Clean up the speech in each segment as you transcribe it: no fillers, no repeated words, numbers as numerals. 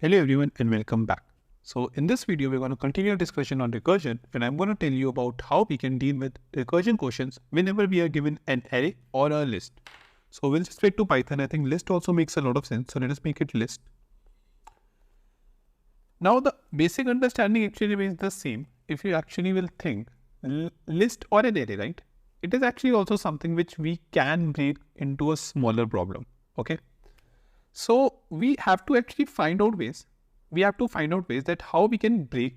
Hello everyone and welcome back. So in this video, we're going to continue our discussion on recursion, and I'm going to tell you about how we can deal with recursion questions whenever we are given an array or a list. So we'll just straight to Python. I think list also makes a lot of sense. So let us make it list. Now the basic understanding actually remains the same. If you actually will think list or an array, right? It is actually also something which we can break into a smaller problem. Okay. So we have to actually find out ways. We have to find out ways that how we can break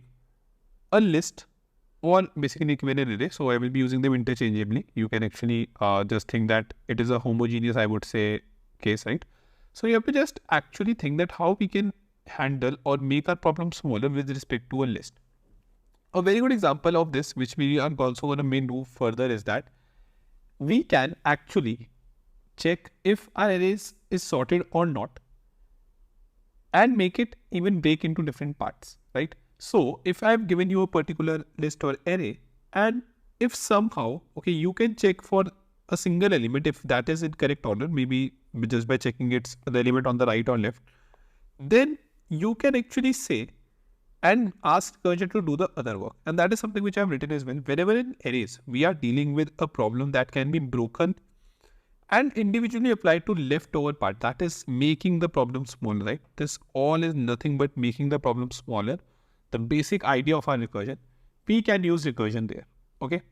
a list or basically given an array. So I will be using them interchangeably. You can actually just think that it is a homogeneous, I would say, case, right? So you have to just actually think that how we can handle or make our problem smaller with respect to a list. A very good example of this, which we are also going to do further, is that we can actually check if our arrays is sorted or not and make it even break into different parts, right? So if I've given you a particular list or array, and if somehow, okay, you can check for a single element if that is in correct order, maybe just by checking it's the element on the right or left, then you can actually say and ask Recursion to do the other work. And that is something which I've written as well. Whenever in arrays, we are dealing with a problem that can be broken and individually applied to leftover part, that is making the problem smaller, right? This all is nothing but making the problem smaller. The basic idea of our recursion, we can use recursion there. Okay.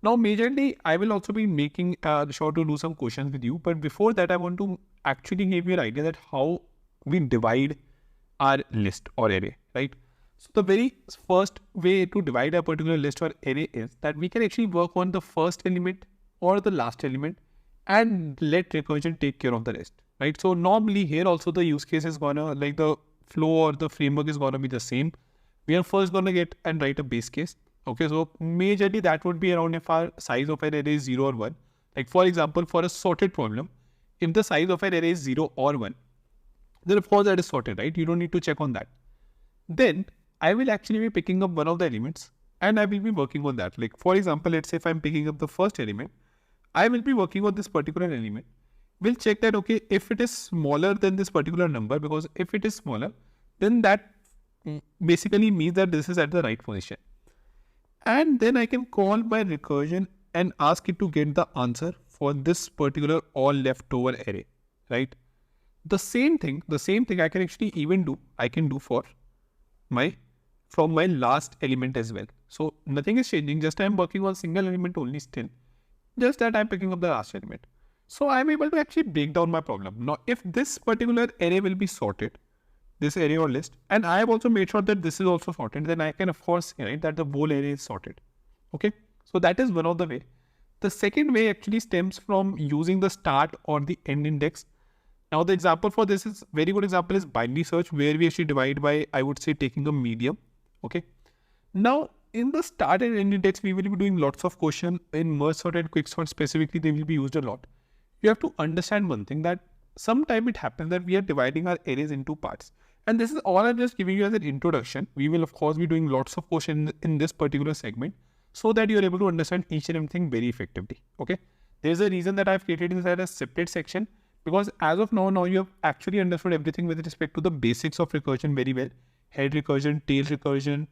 Now, majorly, I will also be making sure to do some questions with you. But before that, I want to actually give you an idea that how we divide our list or array, right? So the very first way to divide a particular list or array is that we can actually work on the first element or the last element and let recursion take care of the rest, right? So normally here also the use case is gonna, like the flow or the framework is gonna be the same. We are first gonna get and write a base case. Okay, so majorly that would be around if our size of an array is 0 or 1. Like for example, for a sorted problem, if the size of an array is 0 or 1, then of course that is sorted, right? You don't need to check on that. Then I will actually be picking up one of the elements and I will be working on that. Like for example, let's say if I'm picking up the first element, I will be working on this particular element. We'll check that, okay, if it is smaller than this particular number, because if it is smaller, then that basically means that this is at the right position. And then I can call my recursion and ask it to get the answer for this particular all leftover array, right? The same thing I can actually even do, I can do from my last element as well. So nothing is changing, just I'm working on single element only still. Just that I'm picking up the last element. So I'm able to actually break down my problem. Now, if this particular array will be sorted, this array or list, and I have also made sure that this is also sorted, then I can of course say, right, that the whole array is sorted. Okay. So that is one of the way. The second way actually stems from using the start or the end index. Now the example for this is very good example is binary search, where we actually divide by, I would say, taking a medium. Okay. Now, in the start and end index, we will be doing lots of questions. In merge sort and quick sort specifically, they will be used a lot. You have to understand one thing, that sometimes it happens that we are dividing our arrays into parts. And this is all I'm just giving you as an introduction. We will of course be doing lots of questions in this particular segment so that you are able to understand each and everything very effectively. Okay. There's a reason that I've created this as a separate section, because as of now you have actually understood everything with respect to the basics of recursion very well. Head recursion, tail recursion,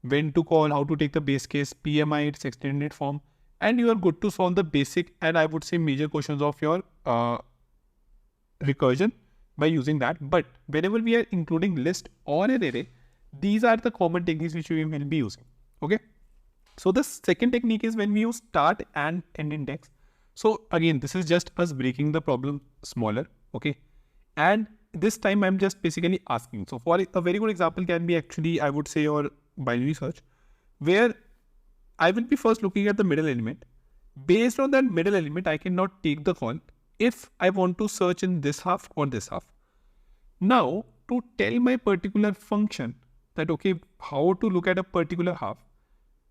when to call, how to take the base case, PMI, its extended form, and you are good to solve the basic and I would say major questions of your recursion by using that. But whenever we are including list or an array, these are the common techniques which we will be using. Okay. So the second technique is when we use start and end index. So again, this is just us breaking the problem smaller. Okay. And this time I'm just basically asking. So for a very good example can be actually, I would say, your binary search, where I will be first looking at the middle element. Based on that middle element, I cannot take the call if I want to search in this half or this half. Now, to tell my particular function that, okay, how to look at a particular half,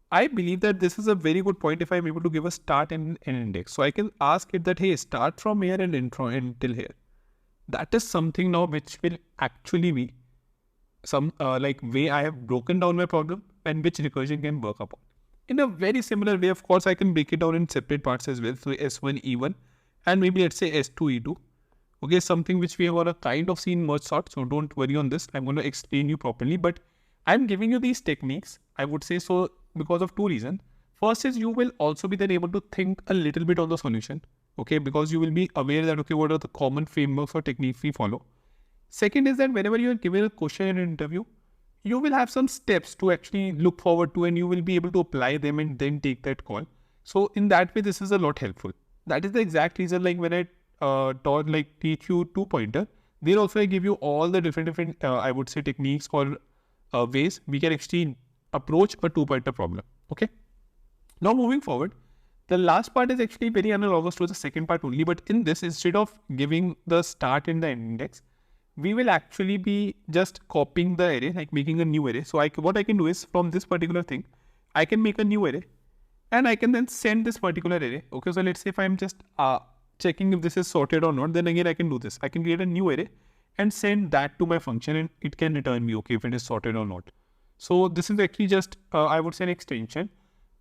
I believe that this is a very good point if I'm able to give a start and an index. So I can ask it that, hey, start from here and intro until here. That is something now which will actually be some like way I have broken down my problem and which recursion can work upon. In a very similar way, of course, I can break it down in separate parts as well. So S1, E1, and maybe let's say S2, E2. Okay, something which we are gonna kind of see in merge sort. So don't worry on this. I'm gonna explain you properly, but I'm giving you these techniques, I would say so, because of two reasons. First is you will also be then able to think a little bit on the solution. Okay, because you will be aware that, okay, what are the common frameworks or techniques we follow. Second is that whenever you are given a question in an interview, you will have some steps to actually look forward to, and you will be able to apply them and then take that call. So in that way, this is a lot helpful. That is the exact reason, like when I teach you two-pointer, they'll also give you all the different I would say techniques or ways we can actually approach a two-pointer problem. Okay. Now moving forward, the last part is actually very analogous to the second part only, but in this, instead of giving the start and the end index, we will actually be just copying the array, like making a new array. So what I can do is, from this particular thing, I can make a new array and I can then send this particular array. Okay, so let's say if I'm just checking if this is sorted or not, then again I can do this. I can create a new array and send that to my function, and it can return me, okay, if it is sorted or not. So this is actually just, I would say, an extension.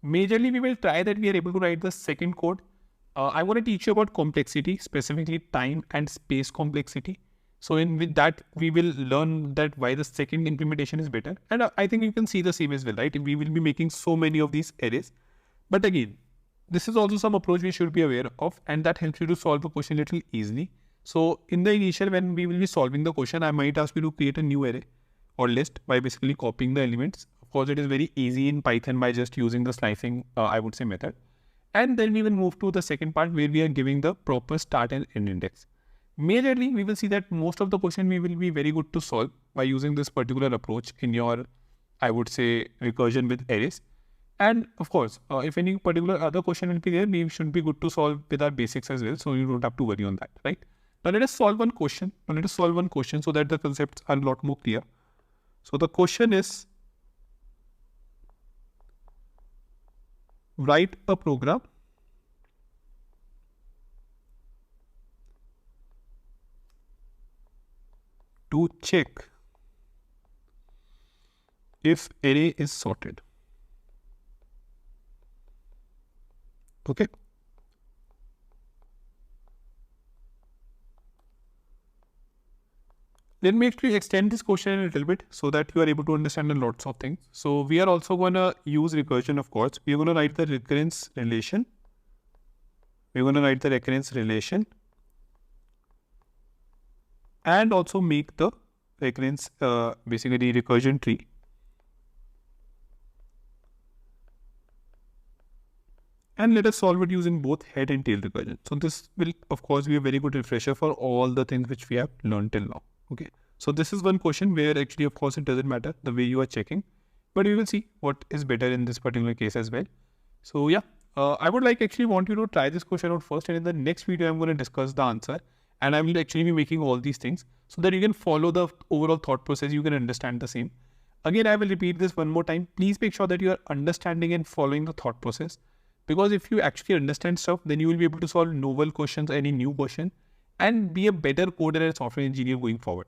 Majorly, we will try that we are able to write the second code. I want to teach you about complexity, specifically time and space complexity. So with that, we will learn that why the second implementation is better. And I think you can see the same as well, right? We will be making so many of these arrays. But again, this is also some approach we should be aware of, and that helps you to solve the question a little easily. So in the initial, when we will be solving the question, I might ask you to create a new array or list by basically copying the elements. Of course, it is very easy in Python by just using the slicing, I would say, method. And then we will move to the second part where we are giving the proper start and end index. Majorly, we will see that most of the question we will be very good to solve by using this particular approach in your, I would say, recursion with arrays. And of course, if any particular other question will be there, we should be good to solve with our basics as well. So you don't have to worry on that, right? Now let us solve one question. So that the concepts are a lot more clear. So the question is, write a program to check if array is sorted. Okay. Let me actually extend this question a little bit so that you are able to understand a lots of things. So we are also going to use recursion, of course. We are going to write the recurrence relation. And also make the recurrence, basically recursion tree. And let us solve it using both head and tail recursion. So this will, of course, be a very good refresher for all the things which we have learned till now. Okay. So this is one question where actually, of course, it doesn't matter the way you are checking, but we will see what is better in this particular case as well. So yeah, I would actually want you to try this question out first, and in the next video, I'm going to discuss the answer, and I will actually be making all these things so that you can follow the overall thought process. You can understand the same. Again, I will repeat this one more time. Please make sure that you are understanding and following the thought process, because if you actually understand stuff, then you will be able to solve novel questions, any new question, and be a better coder and software engineer going forward.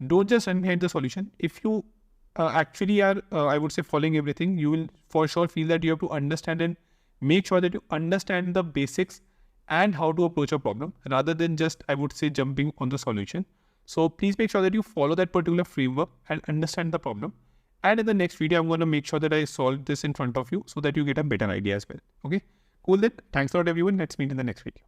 Don't just run behind the solution. If you actually are, I would say, following everything, you will for sure feel that you have to understand and make sure that you understand the basics and how to approach a problem rather than just, I would say, jumping on the solution. So please make sure that you follow that particular framework and understand the problem. And in the next video, I'm going to make sure that I solve this in front of you so that you get a better idea as well. Okay, cool then. Thanks a lot, everyone. Let's meet in the next video.